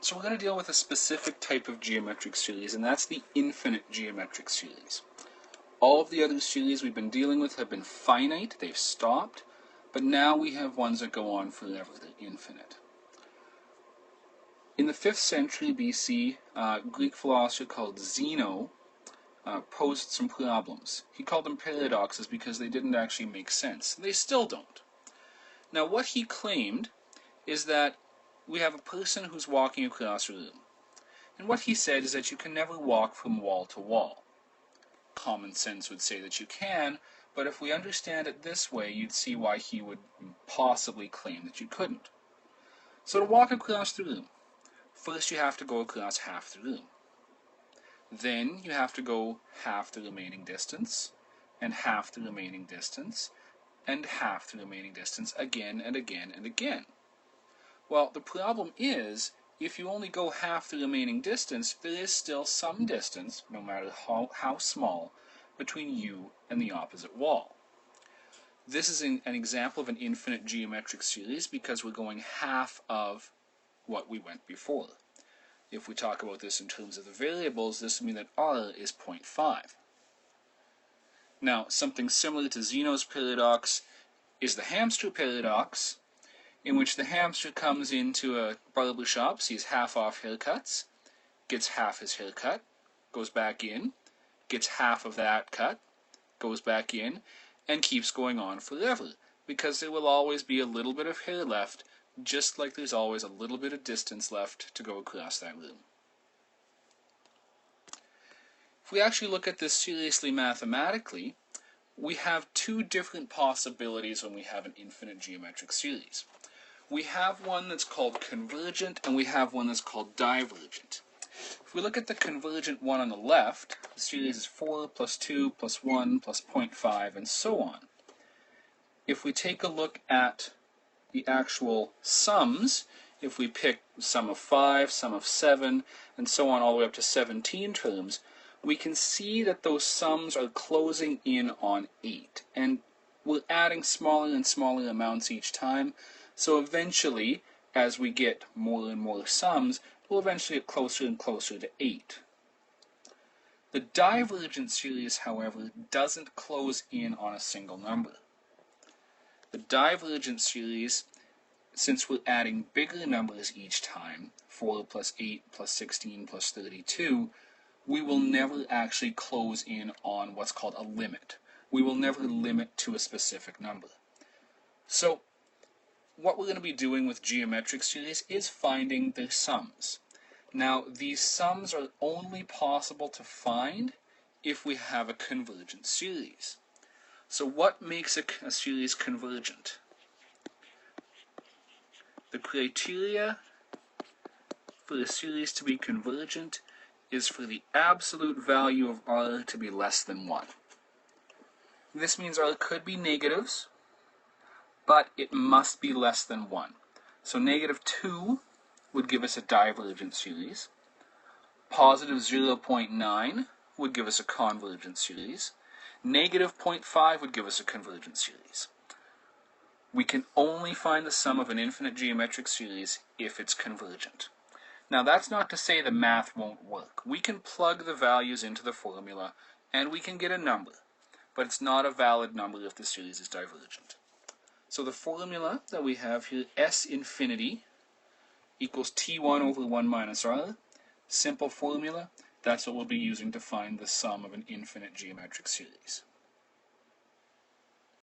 So we're going to deal with a specific type of geometric series, and that's the infinite geometric series. All of the other series we've been dealing with have been finite, they've stopped, but now we have ones that go on forever, they're infinite. In the 5th century BC, a Greek philosopher called Zeno posed some problems. He called them paradoxes because they didn't actually make sense. They still don't. Now what he claimed is that we have a person who's walking across a room. And what he said is that you can never walk from wall to wall. Common sense would say that you can, but if we understand it this way, you'd see why he would possibly claim that you couldn't. So to walk across the room, first you have to go across half the room. Then you have to go half the remaining distance, and half the remaining distance, and half the remaining distance again and again and again. Well, the problem is, if you only go half the remaining distance, there is still some distance, no matter how small, between you and the opposite wall. This is an example of an infinite geometric series because we're going half of what we went before. If we talk about this in terms of the variables, this would mean that r is 0.5. Now, something similar to Zeno's paradox is the hamster paradox, in which the hamster comes into a barber shop, sees half off haircuts, gets half his haircut, goes back in, gets half of that cut, goes back in, and keeps going on forever, because there will always be a little bit of hair left, just like there's always a little bit of distance left to go across that room. If we actually look at this seriously mathematically, we have two different possibilities when we have an infinite geometric series. We have one that's called convergent, and we have one that's called divergent. If we look at the convergent one on the left, the series is 4 plus 2 plus 1 plus 0.5, and so on. If we take a look at the actual sums, if we pick sum of 5, sum of 7, and so on all the way up to 17 terms, we can see that those sums are closing in on 8, and we're adding smaller and smaller amounts each time. So eventually, as we get more and more sums, we'll eventually get closer and closer to 8. The divergent series, however, doesn't close in on a single number. The divergent series, since we're adding bigger numbers each time, 4 plus 8 plus 16 plus 32, we will never actually close in on what's called a limit. We will never limit to a specific number. So, what we're going to be doing with geometric series is finding their sums. Now, these sums are only possible to find if we have a convergent series. So what makes a series convergent? The criteria for a series to be convergent is for the absolute value of r to be less than 1. This means r could be negatives, but it must be less than 1. So negative 2 would give us a divergent series. Positive 0.9 would give us a convergent series. Negative 0.5 would give us a convergent series. We can only find the sum of an infinite geometric series if it's convergent. Now that's not to say the math won't work. We can plug the values into the formula and we can get a number, but it's not a valid number if the series is divergent. So the formula that we have here, S infinity equals T1 over 1 minus R, simple formula, that's what we'll be using to find the sum of an infinite geometric series.